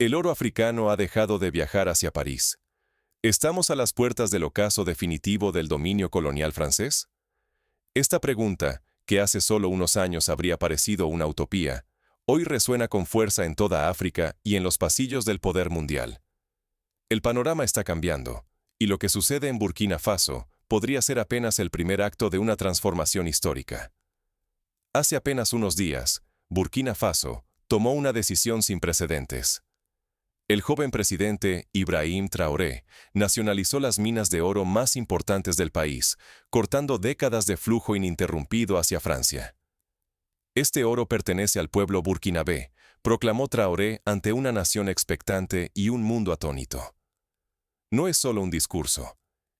El oro africano ha dejado de viajar hacia París. ¿Estamos a las puertas del ocaso definitivo del dominio colonial francés? Esta pregunta, que hace solo unos años habría parecido una utopía, hoy resuena con fuerza en toda África y en los pasillos del poder mundial. El panorama está cambiando, y lo que sucede en Burkina Faso podría ser apenas el primer acto de una transformación histórica. Hace apenas unos días, Burkina Faso tomó una decisión sin precedentes. El joven presidente Ibrahim Traoré nacionalizó las minas de oro más importantes del país, cortando décadas de flujo ininterrumpido hacia Francia. Este oro pertenece al pueblo burkinabé, proclamó Traoré ante una nación expectante y un mundo atónito. No es solo un discurso,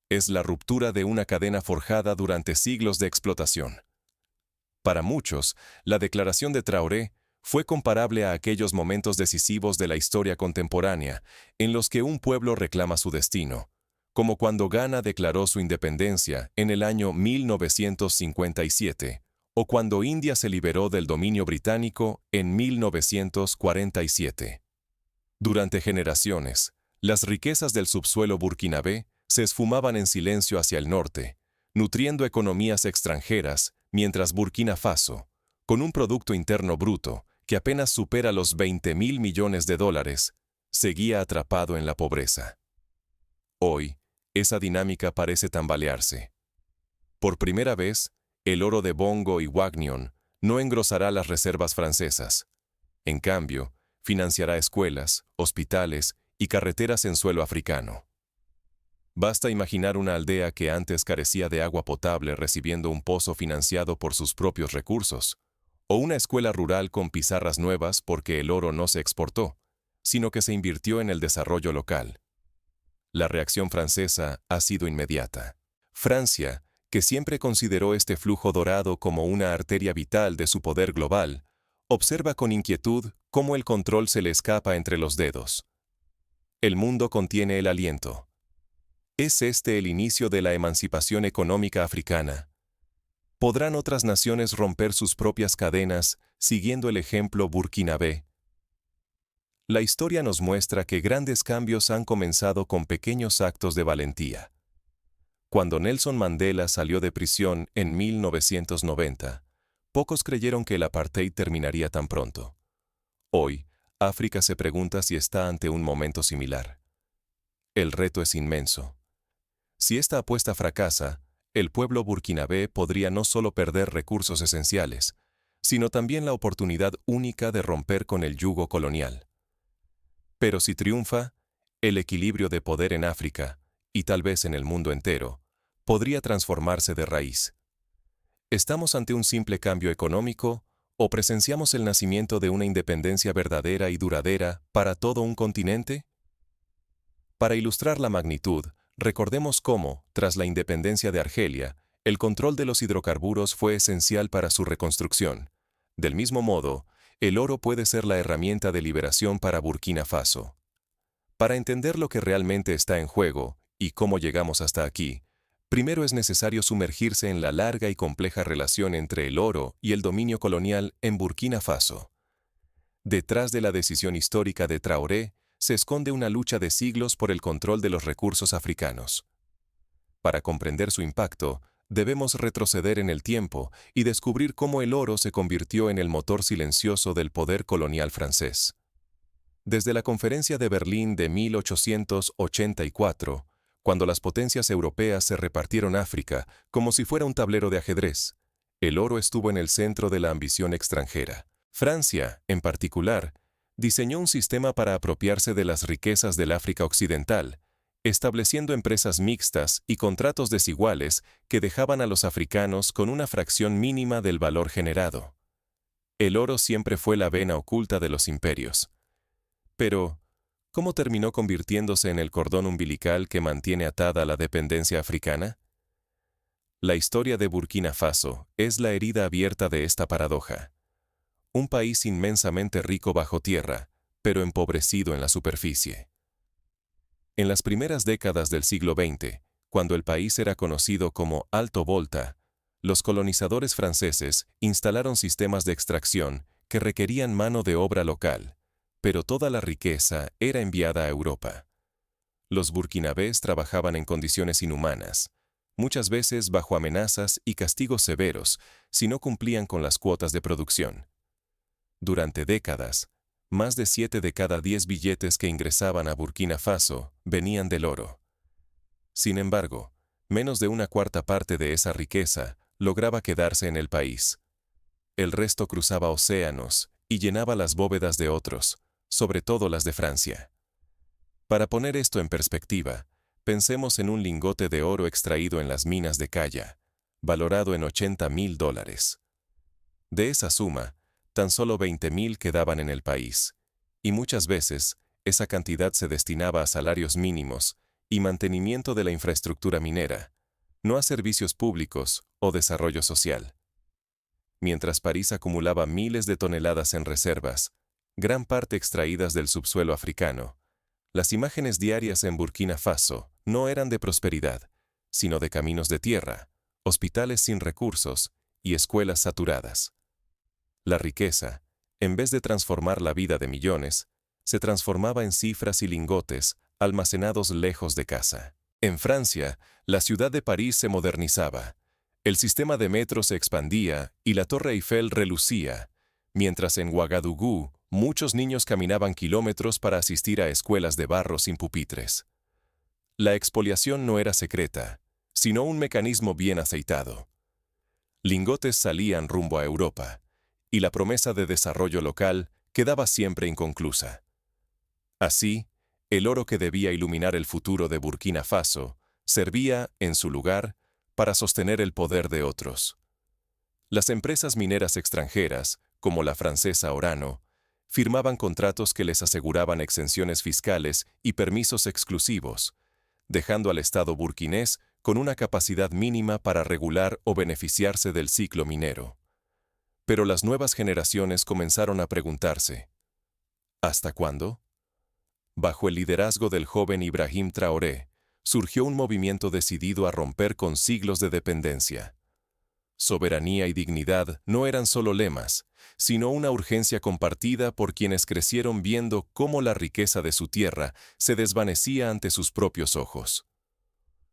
es la ruptura de una cadena forjada durante siglos de explotación. Para muchos, la declaración de Traoré fue comparable a aquellos momentos decisivos de la historia contemporánea en los que un pueblo reclama su destino, como cuando Ghana declaró su independencia en el año 1957, o cuando India se liberó del dominio británico en 1947. Durante generaciones, las riquezas del subsuelo burkinabé se esfumaban en silencio hacia el norte, nutriendo economías extranjeras, mientras Burkina Faso, con un Producto Interno Bruto que apenas supera los 20.000 millones de dólares, seguía atrapado en la pobreza. Hoy, esa dinámica parece tambalearse. Por primera vez, el oro de Bongo y Wagnion no engrosará las reservas francesas. En cambio, financiará escuelas, hospitales y carreteras en suelo africano. Basta imaginar una aldea que antes carecía de agua potable recibiendo un pozo financiado por sus propios recursos, o una escuela rural con pizarras nuevas porque el oro no se exportó, sino que se invirtió en el desarrollo local. La reacción francesa ha sido inmediata. Francia, que siempre consideró este flujo dorado como una arteria vital de su poder global, observa con inquietud cómo el control se le escapa entre los dedos. El mundo contiene el aliento. ¿Es este el inicio de la emancipación económica africana? ¿Podrán otras naciones romper sus propias cadenas siguiendo el ejemplo burkinabé? La historia nos muestra que grandes cambios han comenzado con pequeños actos de valentía. Cuando Nelson Mandela salió de prisión en 1990, pocos creyeron que el apartheid terminaría tan pronto. Hoy, África se pregunta si está ante un momento similar. El reto es inmenso. Si esta apuesta fracasa, el pueblo burkinabé podría no solo perder recursos esenciales, sino también la oportunidad única de romper con el yugo colonial. Pero si triunfa, el equilibrio de poder en África, y tal vez en el mundo entero, podría transformarse de raíz. ¿Estamos ante un simple cambio económico o presenciamos el nacimiento de una independencia verdadera y duradera para todo un continente? Para ilustrar la magnitud, recordemos cómo, tras la independencia de Argelia, el control de los hidrocarburos fue esencial para su reconstrucción. Del mismo modo, el oro puede ser la herramienta de liberación para Burkina Faso. Para entender lo que realmente está en juego y cómo llegamos hasta aquí, primero es necesario sumergirse en la larga y compleja relación entre el oro y el dominio colonial en Burkina Faso. Detrás de la decisión histórica de Traoré, se esconde una lucha de siglos por el control de los recursos africanos. Para comprender su impacto, debemos retroceder en el tiempo y descubrir cómo el oro se convirtió en el motor silencioso del poder colonial francés. Desde la Conferencia de Berlín de 1884, cuando las potencias europeas se repartieron África como si fuera un tablero de ajedrez, el oro estuvo en el centro de la ambición extranjera. Francia, en particular, diseñó un sistema para apropiarse de las riquezas del África Occidental, estableciendo empresas mixtas y contratos desiguales que dejaban a los africanos con una fracción mínima del valor generado. El oro siempre fue la vena oculta de los imperios. Pero, ¿cómo terminó convirtiéndose en el cordón umbilical que mantiene atada la dependencia africana? La historia de Burkina Faso es la herida abierta de esta paradoja. Un país inmensamente rico bajo tierra, pero empobrecido en la superficie. En las primeras décadas del siglo XX, cuando el país era conocido como Alto Volta, los colonizadores franceses instalaron sistemas de extracción que requerían mano de obra local, pero toda la riqueza era enviada a Europa. Los burkinabés trabajaban en condiciones inhumanas, muchas veces bajo amenazas y castigos severos si no cumplían con las cuotas de producción. Durante décadas, más de 7 de cada 10 billetes que ingresaban a Burkina Faso venían del oro. Sin embargo, menos de una cuarta parte de esa riqueza lograba quedarse en el país. El resto cruzaba océanos y llenaba las bóvedas de otros, sobre todo las de Francia. Para poner esto en perspectiva, pensemos en un lingote de oro extraído en las minas de Calla, valorado en $80.000. De esa suma, tan solo 20.000 quedaban en el país, y muchas veces esa cantidad se destinaba a salarios mínimos y mantenimiento de la infraestructura minera, no a servicios públicos o desarrollo social. Mientras París acumulaba miles de toneladas en reservas, gran parte extraídas del subsuelo africano, las imágenes diarias en Burkina Faso no eran de prosperidad, sino de caminos de tierra, hospitales sin recursos y escuelas saturadas. La riqueza, en vez de transformar la vida de millones, se transformaba en cifras y lingotes almacenados lejos de casa. En Francia, la ciudad de París se modernizaba, el sistema de metro se expandía y la Torre Eiffel relucía, mientras en Ouagadougou muchos niños caminaban kilómetros para asistir a escuelas de barro sin pupitres. La expoliación no era secreta, sino un mecanismo bien aceitado. Lingotes salían rumbo a Europa, y la promesa de desarrollo local quedaba siempre inconclusa. Así, el oro que debía iluminar el futuro de Burkina Faso servía, en su lugar, para sostener el poder de otros. Las empresas mineras extranjeras, como la francesa Orano, firmaban contratos que les aseguraban exenciones fiscales y permisos exclusivos, dejando al Estado burkinés con una capacidad mínima para regular o beneficiarse del ciclo minero. Pero las nuevas generaciones comenzaron a preguntarse, ¿hasta cuándo? Bajo el liderazgo del joven Ibrahim Traoré, surgió un movimiento decidido a romper con siglos de dependencia. Soberanía y dignidad no eran solo lemas, sino una urgencia compartida por quienes crecieron viendo cómo la riqueza de su tierra se desvanecía ante sus propios ojos.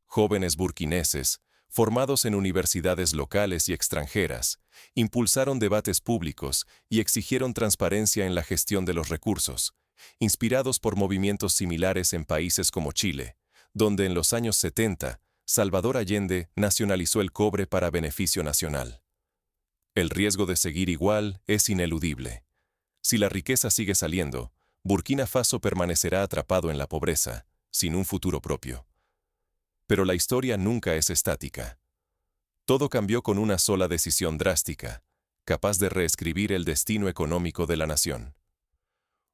Jóvenes burkineses, formados en universidades locales y extranjeras, impulsaron debates públicos y exigieron transparencia en la gestión de los recursos, inspirados por movimientos similares en países como Chile, donde en los años 70, Salvador Allende nacionalizó el cobre para beneficio nacional. El riesgo de seguir igual es ineludible. Si la riqueza sigue saliendo, Burkina Faso permanecerá atrapado en la pobreza, sin un futuro propio. Pero la historia nunca es estática. Todo cambió con una sola decisión drástica, capaz de reescribir el destino económico de la nación.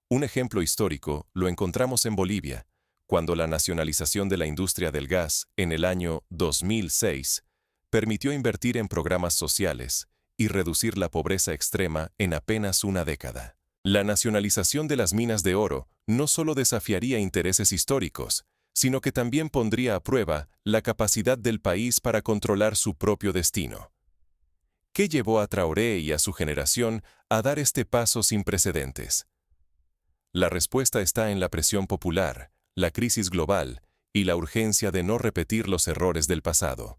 Un ejemplo histórico lo encontramos en Bolivia, cuando la nacionalización de la industria del gas en el año 2006 permitió invertir en programas sociales y reducir la pobreza extrema en apenas una década. La nacionalización de las minas de oro no solo desafiaría intereses históricos, sino que también pondría a prueba la capacidad del país para controlar su propio destino. ¿Qué llevó a Traoré y a su generación a dar este paso sin precedentes? La respuesta está en la presión popular, la crisis global y la urgencia de no repetir los errores del pasado.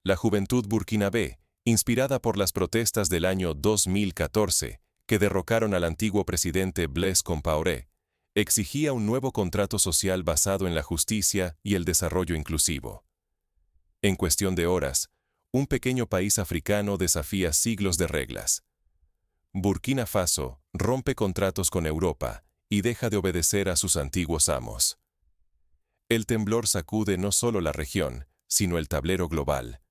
La juventud burkinabé, inspirada por las protestas del año 2014, que derrocaron al antiguo presidente Blaise Compaoré, exigía un nuevo contrato social basado en la justicia y el desarrollo inclusivo. En cuestión de horas, un pequeño país africano desafía siglos de reglas. Burkina Faso rompe contratos con Europa y deja de obedecer a sus antiguos amos. El temblor sacude no solo la región, sino el tablero global.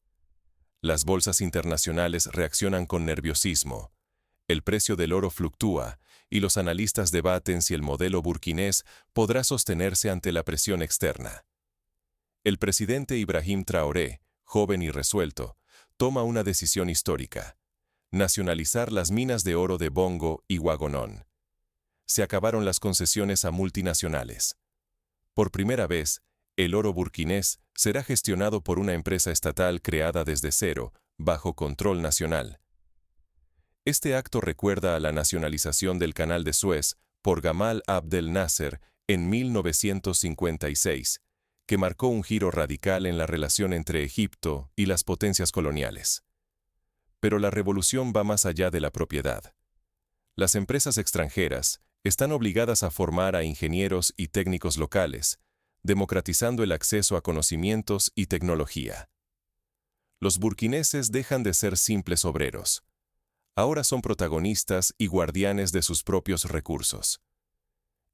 Las bolsas internacionales reaccionan con nerviosismo. El precio del oro fluctúa y los analistas debaten si el modelo burkinés podrá sostenerse ante la presión externa. El presidente Ibrahim Traoré, joven y resuelto, toma una decisión histórica: nacionalizar las minas de oro de Bongo y Ouagonon. Se acabaron las concesiones a multinacionales. Por primera vez, el oro burkinés será gestionado por una empresa estatal creada desde cero, bajo control nacional. Este acto recuerda a la nacionalización del Canal de Suez por Gamal Abdel Nasser en 1956, que marcó un giro radical en la relación entre Egipto y las potencias coloniales. Pero la revolución va más allá de la propiedad. Las empresas extranjeras están obligadas a formar a ingenieros y técnicos locales, democratizando el acceso a conocimientos y tecnología. Los burkineses dejan de ser simples obreros. Ahora son protagonistas y guardianes de sus propios recursos.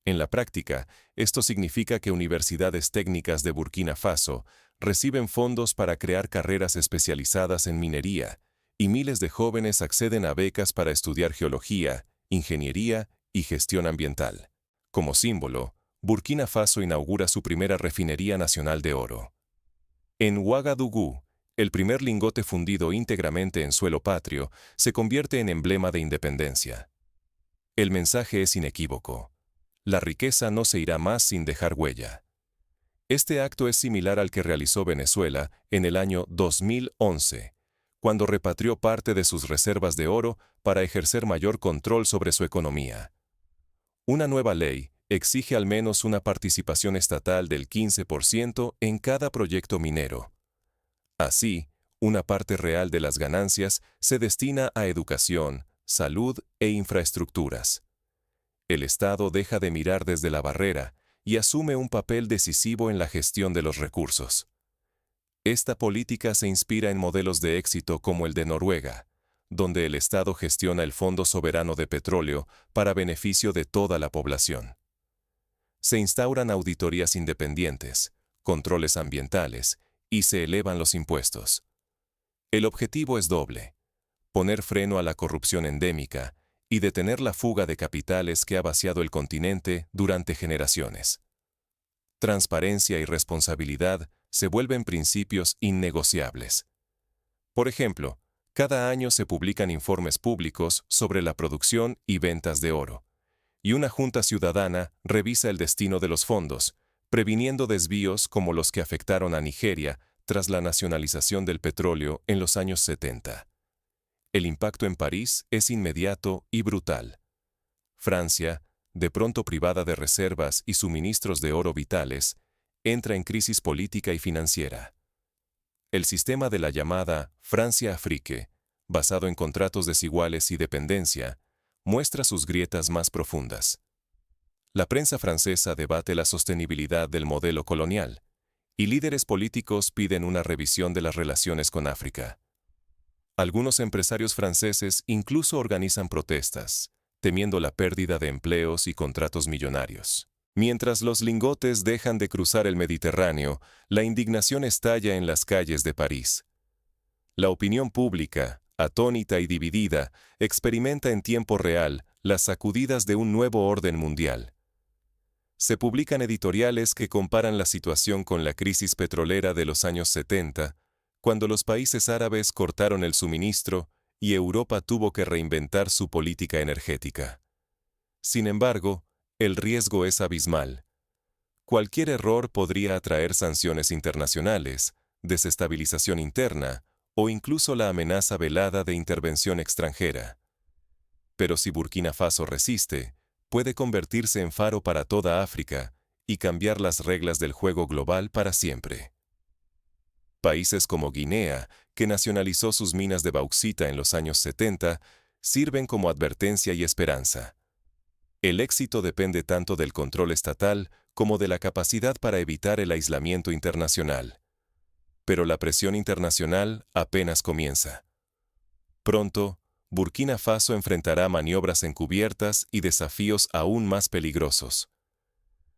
En la práctica, esto significa que universidades técnicas de Burkina Faso reciben fondos para crear carreras especializadas en minería, y miles de jóvenes acceden a becas para estudiar geología, ingeniería y gestión ambiental. Como símbolo, Burkina Faso inaugura su primera refinería nacional de oro. En Ouagadougou, el primer lingote fundido íntegramente en suelo patrio se convierte en emblema de independencia. El mensaje es inequívoco. La riqueza no se irá más sin dejar huella. Este acto es similar al que realizó Venezuela en el año 2011, cuando repatrió parte de sus reservas de oro para ejercer mayor control sobre su economía. Una nueva ley exige al menos una participación estatal del 15% en cada proyecto minero. Así, una parte real de las ganancias se destina a educación, salud e infraestructuras. El Estado deja de mirar desde la barrera y asume un papel decisivo en la gestión de los recursos. Esta política se inspira en modelos de éxito como el de Noruega, donde el Estado gestiona el Fondo Soberano de Petróleo para beneficio de toda la población. Se instauran auditorías independientes, controles ambientales y se elevan los impuestos. El objetivo es doble: poner freno a la corrupción endémica y detener la fuga de capitales que ha vaciado el continente durante generaciones. Transparencia y responsabilidad se vuelven principios innegociables. Por ejemplo, cada año se publican informes públicos sobre la producción y ventas de oro, y una junta ciudadana revisa el destino de los fondos, previniendo desvíos como los que afectaron a Nigeria tras la nacionalización del petróleo en los años 70. El impacto en París es inmediato y brutal. Francia, de pronto privada de reservas y suministros de oro vitales, entra en crisis política y financiera. El sistema de la llamada Francia-Afrique, basado en contratos desiguales y dependencia, muestra sus grietas más profundas. La prensa francesa debate la sostenibilidad del modelo colonial, y líderes políticos piden una revisión de las relaciones con África. Algunos empresarios franceses incluso organizan protestas, temiendo la pérdida de empleos y contratos millonarios. Mientras los lingotes dejan de cruzar el Mediterráneo, la indignación estalla en las calles de París. La opinión pública, atónita y dividida, experimenta en tiempo real las sacudidas de un nuevo orden mundial. Se publican editoriales que comparan la situación con la crisis petrolera de los años 70, cuando los países árabes cortaron el suministro y Europa tuvo que reinventar su política energética. Sin embargo, el riesgo es abismal. Cualquier error podría atraer sanciones internacionales, desestabilización interna o incluso la amenaza velada de intervención extranjera. Pero si Burkina Faso resiste, puede convertirse en faro para toda África y cambiar las reglas del juego global para siempre. Países como Guinea, que nacionalizó sus minas de bauxita en los años 70, sirven como advertencia y esperanza. El éxito depende tanto del control estatal como de la capacidad para evitar el aislamiento internacional. Pero la presión internacional apenas comienza. Pronto, Burkina Faso enfrentará maniobras encubiertas y desafíos aún más peligrosos.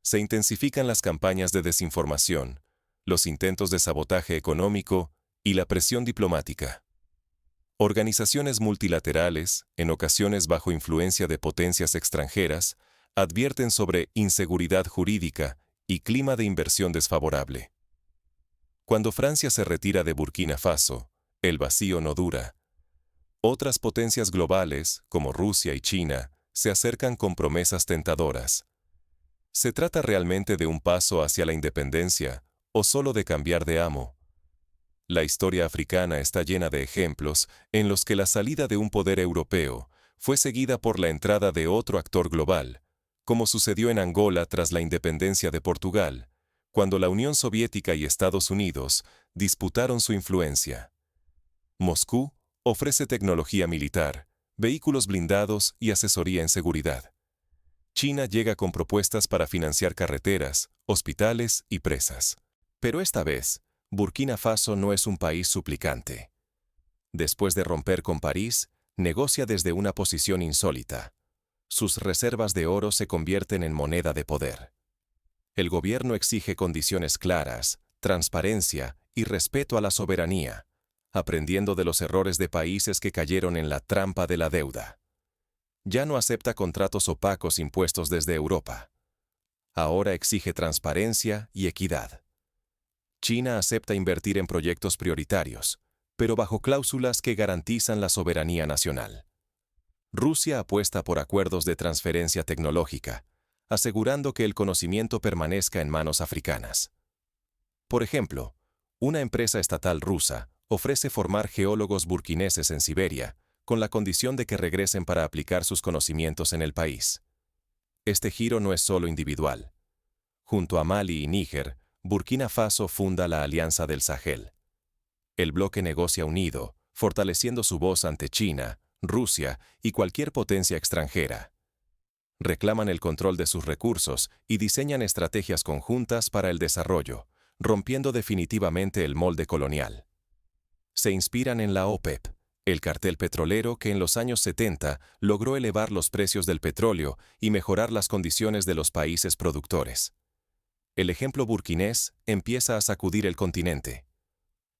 Se intensifican las campañas de desinformación, los intentos de sabotaje económico y la presión diplomática. Organizaciones multilaterales, en ocasiones bajo influencia de potencias extranjeras, advierten sobre inseguridad jurídica y clima de inversión desfavorable. Cuando Francia se retira de Burkina Faso, el vacío no dura. Otras potencias globales, como Rusia y China, se acercan con promesas tentadoras. ¿Se trata realmente de un paso hacia la independencia o solo de cambiar de amo? La historia africana está llena de ejemplos en los que la salida de un poder europeo fue seguida por la entrada de otro actor global, como sucedió en Angola tras la independencia de Portugal, cuando la Unión Soviética y Estados Unidos disputaron su influencia. Moscú ofrece tecnología militar, vehículos blindados y asesoría en seguridad. China llega con propuestas para financiar carreteras, hospitales y presas. Pero esta vez, Burkina Faso no es un país suplicante. Después de romper con París, negocia desde una posición insólita. Sus reservas de oro se convierten en moneda de poder. El gobierno exige condiciones claras, transparencia y respeto a la soberanía, aprendiendo de los errores de países que cayeron en la trampa de la deuda. Ya no acepta contratos opacos impuestos desde Europa. Ahora exige transparencia y equidad. China acepta invertir en proyectos prioritarios, pero bajo cláusulas que garantizan la soberanía nacional. Rusia apuesta por acuerdos de transferencia tecnológica, asegurando que el conocimiento permanezca en manos africanas. Por ejemplo, una empresa estatal rusa ofrece formar geólogos burkineses en Siberia, con la condición de que regresen para aplicar sus conocimientos en el país. Este giro no es solo individual. Junto a Mali y Níger, Burkina Faso funda la Alianza del Sahel. El bloque negocia unido, fortaleciendo su voz ante China, Rusia y cualquier potencia extranjera. Reclaman el control de sus recursos y diseñan estrategias conjuntas para el desarrollo, rompiendo definitivamente el molde colonial. Se inspiran en la OPEP, el cartel petrolero que en los años 70 logró elevar los precios del petróleo y mejorar las condiciones de los países productores. El ejemplo burkinés empieza a sacudir el continente.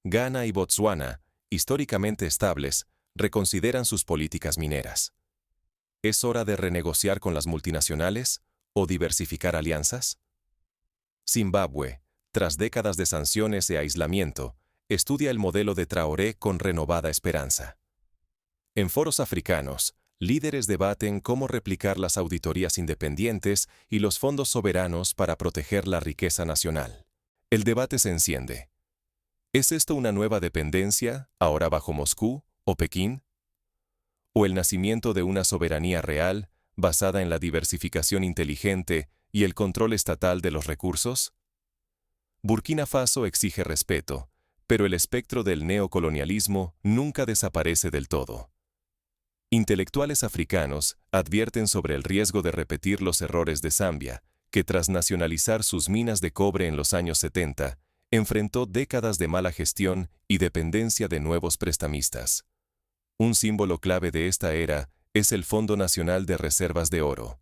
Ghana y Botsuana, históricamente estables, reconsideran sus políticas mineras. ¿Es hora de renegociar con las multinacionales o diversificar alianzas? Zimbabue, tras décadas de sanciones e aislamiento, estudia el modelo de Traoré con renovada esperanza. En foros africanos, líderes debaten cómo replicar las auditorías independientes y los fondos soberanos para proteger la riqueza nacional. El debate se enciende. ¿Es esto una nueva dependencia, ahora bajo Moscú o Pekín? ¿O el nacimiento de una soberanía real, basada en la diversificación inteligente y el control estatal de los recursos? Burkina Faso exige respeto, pero el espectro del neocolonialismo nunca desaparece del todo. Intelectuales africanos advierten sobre el riesgo de repetir los errores de Zambia, que tras nacionalizar sus minas de cobre en los años 70, enfrentó décadas de mala gestión y dependencia de nuevos prestamistas. Un símbolo clave de esta era es el Fondo Nacional de Reservas de Oro.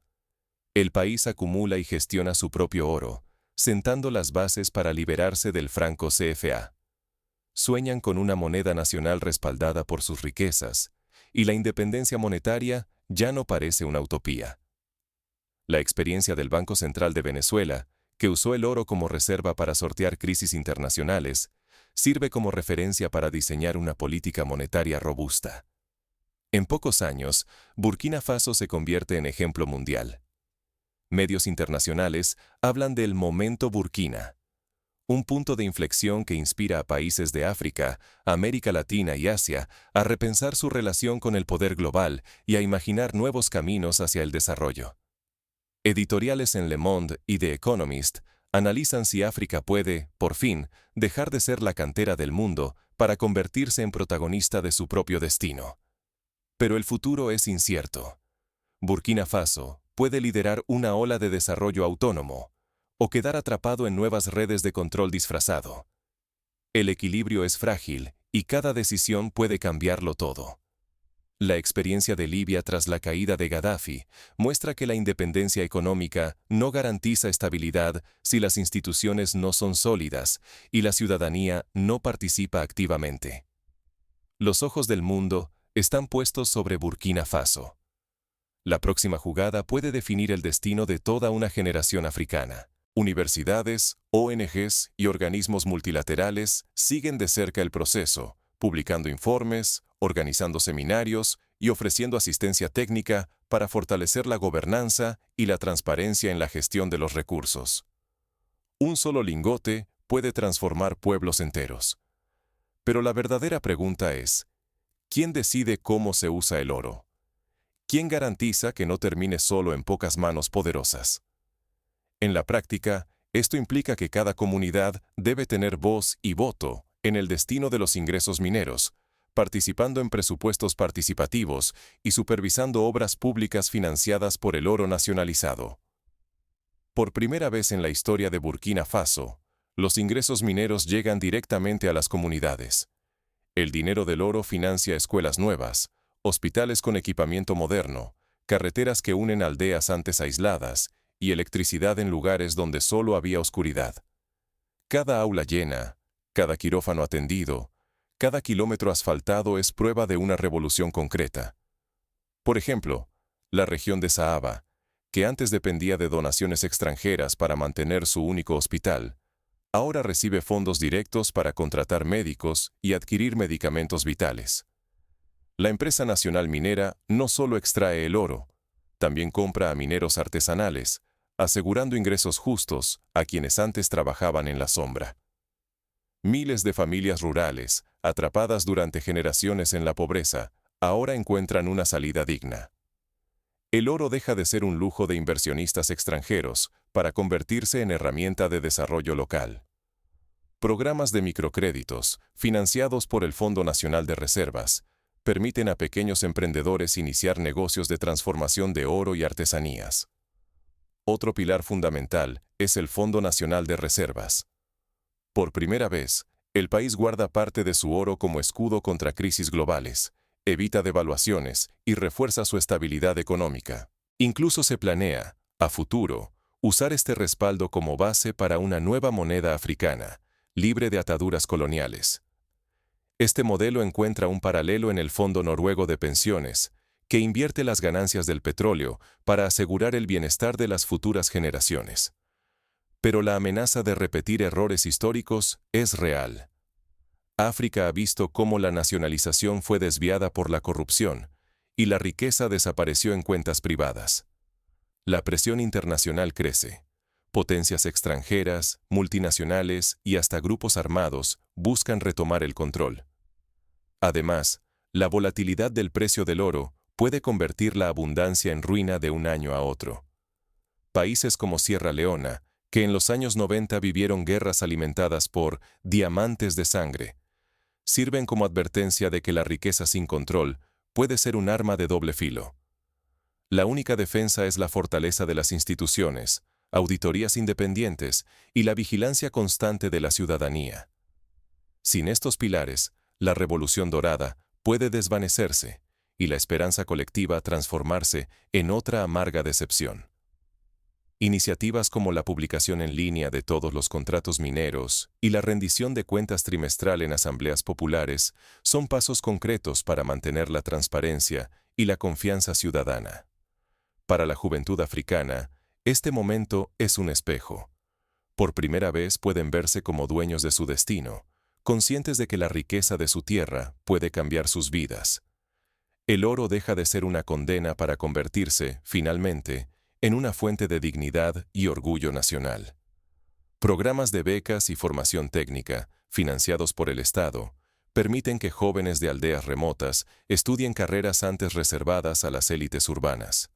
El país acumula y gestiona su propio oro, sentando las bases para liberarse del franco CFA. Sueñan con una moneda nacional respaldada por sus riquezas, y la independencia monetaria ya no parece una utopía. La experiencia del Banco Central de Venezuela, que usó el oro como reserva para sortear crisis internacionales, sirve como referencia para diseñar una política monetaria robusta. En pocos años, Burkina Faso se convierte en ejemplo mundial. Medios internacionales hablan del momento Burkina, un punto de inflexión que inspira a países de África, América Latina y Asia a repensar su relación con el poder global y a imaginar nuevos caminos hacia el desarrollo. Editoriales en Le Monde y The Economist analizan si África puede, por fin, dejar de ser la cantera del mundo para convertirse en protagonista de su propio destino. Pero el futuro es incierto. Burkina Faso puede liderar una ola de desarrollo autónomo o quedar atrapado en nuevas redes de control disfrazado. El equilibrio es frágil y cada decisión puede cambiarlo todo. La experiencia de Libia tras la caída de Gaddafi muestra que la independencia económica no garantiza estabilidad si las instituciones no son sólidas y la ciudadanía no participa activamente. Los ojos del mundo están puestos sobre Burkina Faso. La próxima jugada puede definir el destino de toda una generación africana. Universidades, ONGs y organismos multilaterales siguen de cerca el proceso, publicando informes, organizando seminarios y ofreciendo asistencia técnica para fortalecer la gobernanza y la transparencia en la gestión de los recursos. Un solo lingote puede transformar pueblos enteros. Pero la verdadera pregunta es, ¿quién decide cómo se usa el oro? ¿Quién garantiza que no termine solo en pocas manos poderosas? En la práctica, esto implica que cada comunidad debe tener voz y voto en el destino de los ingresos mineros, participando en presupuestos participativos y supervisando obras públicas financiadas por el oro nacionalizado. Por primera vez en la historia de Burkina Faso, los ingresos mineros llegan directamente a las comunidades. El dinero del oro financia escuelas nuevas, hospitales con equipamiento moderno, carreteras que unen aldeas antes aisladas y electricidad en lugares donde solo había oscuridad. Cada aula llena, cada quirófano atendido, cada kilómetro asfaltado es prueba de una revolución concreta. Por ejemplo, la región de Saaba, que antes dependía de donaciones extranjeras para mantener su único hospital, ahora recibe fondos directos para contratar médicos y adquirir medicamentos vitales. La empresa nacional minera no solo extrae el oro, también compra a mineros artesanales, asegurando ingresos justos a quienes antes trabajaban en la sombra. Miles de familias rurales, atrapadas durante generaciones en la pobreza, ahora encuentran una salida digna. El oro deja de ser un lujo de inversionistas extranjeros para convertirse en herramienta de desarrollo local. Programas de microcréditos, financiados por el Fondo Nacional de Reservas, permiten a pequeños emprendedores iniciar negocios de transformación de oro y artesanías. Otro pilar fundamental es el Fondo Nacional de Reservas. Por primera vez, el país guarda parte de su oro como escudo contra crisis globales, evita devaluaciones y refuerza su estabilidad económica. Incluso se planea, a futuro, usar este respaldo como base para una nueva moneda africana, libre de ataduras coloniales. Este modelo encuentra un paralelo en el Fondo Noruego de Pensiones, que invierte las ganancias del petróleo para asegurar el bienestar de las futuras generaciones. Pero la amenaza de repetir errores históricos es real. África ha visto cómo la nacionalización fue desviada por la corrupción y la riqueza desapareció en cuentas privadas. La presión internacional crece. Potencias extranjeras, multinacionales y hasta grupos armados buscan retomar el control. Además, la volatilidad del precio del oro puede convertir la abundancia en ruina de un año a otro. Países como Sierra Leona, que en los años 90 vivieron guerras alimentadas por diamantes de sangre, sirven como advertencia de que la riqueza sin control puede ser un arma de doble filo. La única defensa es la fortaleza de las instituciones, auditorías independientes y la vigilancia constante de la ciudadanía. Sin estos pilares, la revolución dorada puede desvanecerse y la esperanza colectiva transformarse en otra amarga decepción. Iniciativas como la publicación en línea de todos los contratos mineros y la rendición de cuentas trimestral en asambleas populares son pasos concretos para mantener la transparencia y la confianza ciudadana. Para la juventud africana, este momento es un espejo. Por primera vez pueden verse como dueños de su destino, conscientes de que la riqueza de su tierra puede cambiar sus vidas. El oro deja de ser una condena para convertirse, finalmente, en una fuente de dignidad y orgullo nacional. Programas de becas y formación técnica, financiados por el Estado, permiten que jóvenes de aldeas remotas estudien carreras antes reservadas a las élites urbanas.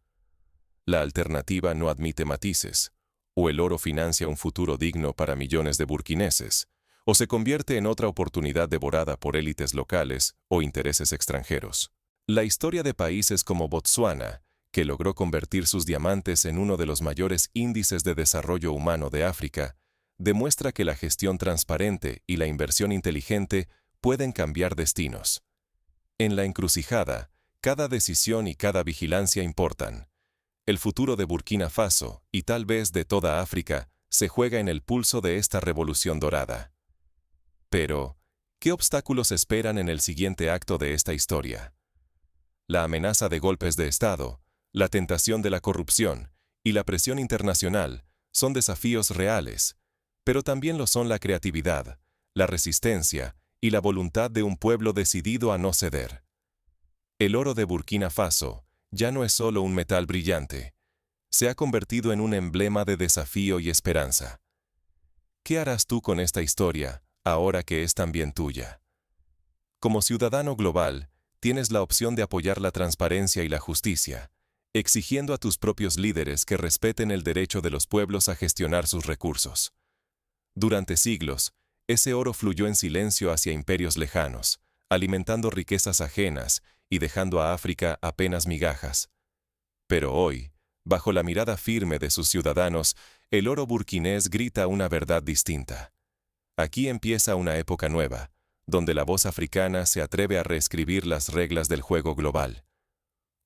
La alternativa no admite matices. O el oro financia un futuro digno para millones de burkineses, o se convierte en otra oportunidad devorada por élites locales o intereses extranjeros. La historia de países como Botsuana, que logró convertir sus diamantes en uno de los mayores índices de desarrollo humano de África, demuestra que la gestión transparente y la inversión inteligente pueden cambiar destinos. En la encrucijada, cada decisión y cada vigilancia importan. El futuro de Burkina Faso, y tal vez de toda África, se juega en el pulso de esta revolución dorada. Pero, ¿qué obstáculos esperan en el siguiente acto de esta historia? La amenaza de golpes de Estado, la tentación de la corrupción y la presión internacional son desafíos reales, pero también lo son la creatividad, la resistencia y la voluntad de un pueblo decidido a no ceder. El oro de Burkina Faso ya no es solo un metal brillante, se ha convertido en un emblema de desafío y esperanza. ¿Qué harás tú con esta historia, ahora que es también tuya? Como ciudadano global, tienes la opción de apoyar la transparencia y la justicia, exigiendo a tus propios líderes que respeten el derecho de los pueblos a gestionar sus recursos. Durante siglos, ese oro fluyó en silencio hacia imperios lejanos, alimentando riquezas ajenas y dejando a África apenas migajas. Pero hoy, bajo la mirada firme de sus ciudadanos, el oro burkinés grita una verdad distinta. Aquí empieza una época nueva, donde la voz africana se atreve a reescribir las reglas del juego global.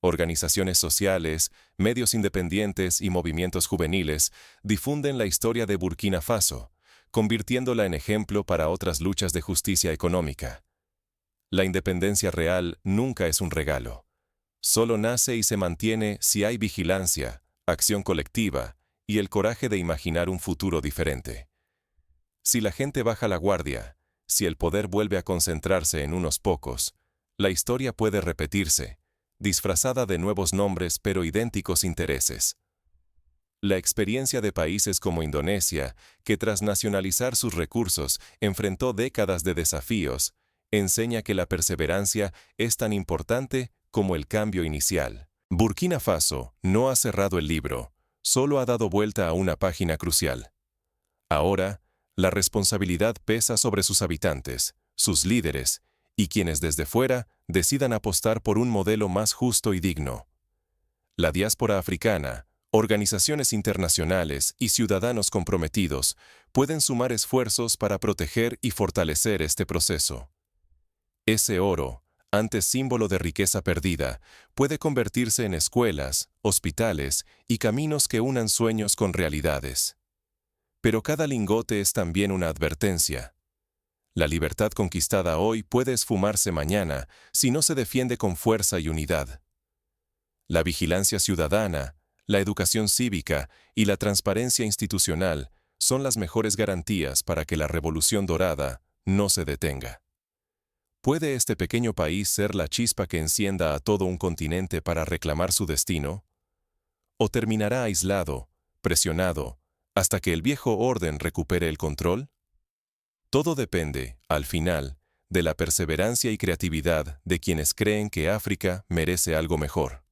Organizaciones sociales, medios independientes y movimientos juveniles difunden la historia de Burkina Faso, convirtiéndola en ejemplo para otras luchas de justicia económica. La independencia real nunca es un regalo. Solo nace y se mantiene si hay vigilancia, acción colectiva y el coraje de imaginar un futuro diferente. Si la gente baja la guardia, si el poder vuelve a concentrarse en unos pocos, la historia puede repetirse, disfrazada de nuevos nombres pero idénticos intereses. La experiencia de países como Indonesia, que tras nacionalizar sus recursos enfrentó décadas de desafíos, enseña que la perseverancia es tan importante como el cambio inicial. Burkina Faso no ha cerrado el libro, solo ha dado vuelta a una página crucial. Ahora, la responsabilidad pesa sobre sus habitantes, sus líderes, y quienes desde fuera decidan apostar por un modelo más justo y digno. La diáspora africana, organizaciones internacionales y ciudadanos comprometidos pueden sumar esfuerzos para proteger y fortalecer este proceso. Ese oro, antes símbolo de riqueza perdida, puede convertirse en escuelas, hospitales y caminos que unan sueños con realidades. Pero cada lingote es también una advertencia. La libertad conquistada hoy puede esfumarse mañana si no se defiende con fuerza y unidad. La vigilancia ciudadana, la educación cívica y la transparencia institucional son las mejores garantías para que la revolución dorada no se detenga. ¿Puede este pequeño país ser la chispa que encienda a todo un continente para reclamar su destino? ¿O terminará aislado, presionado, hasta que el viejo orden recupere el control? Todo depende, al final, de la perseverancia y creatividad de quienes creen que África merece algo mejor.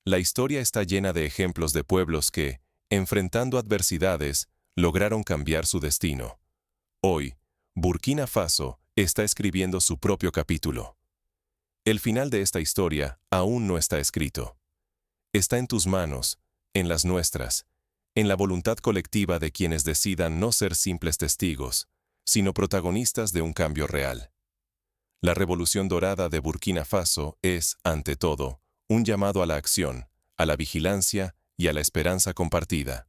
La historia está llena de ejemplos de pueblos que, enfrentando adversidades, lograron cambiar su destino. Hoy, Burkina Faso está escribiendo su propio capítulo. El final de esta historia aún no está escrito. Está en tus manos, en las nuestras, en la voluntad colectiva de quienes decidan no ser simples testigos, sino protagonistas de un cambio real. La Revolución Dorada de Burkina Faso es, ante todo, un llamado a la acción, a la vigilancia y a la esperanza compartida.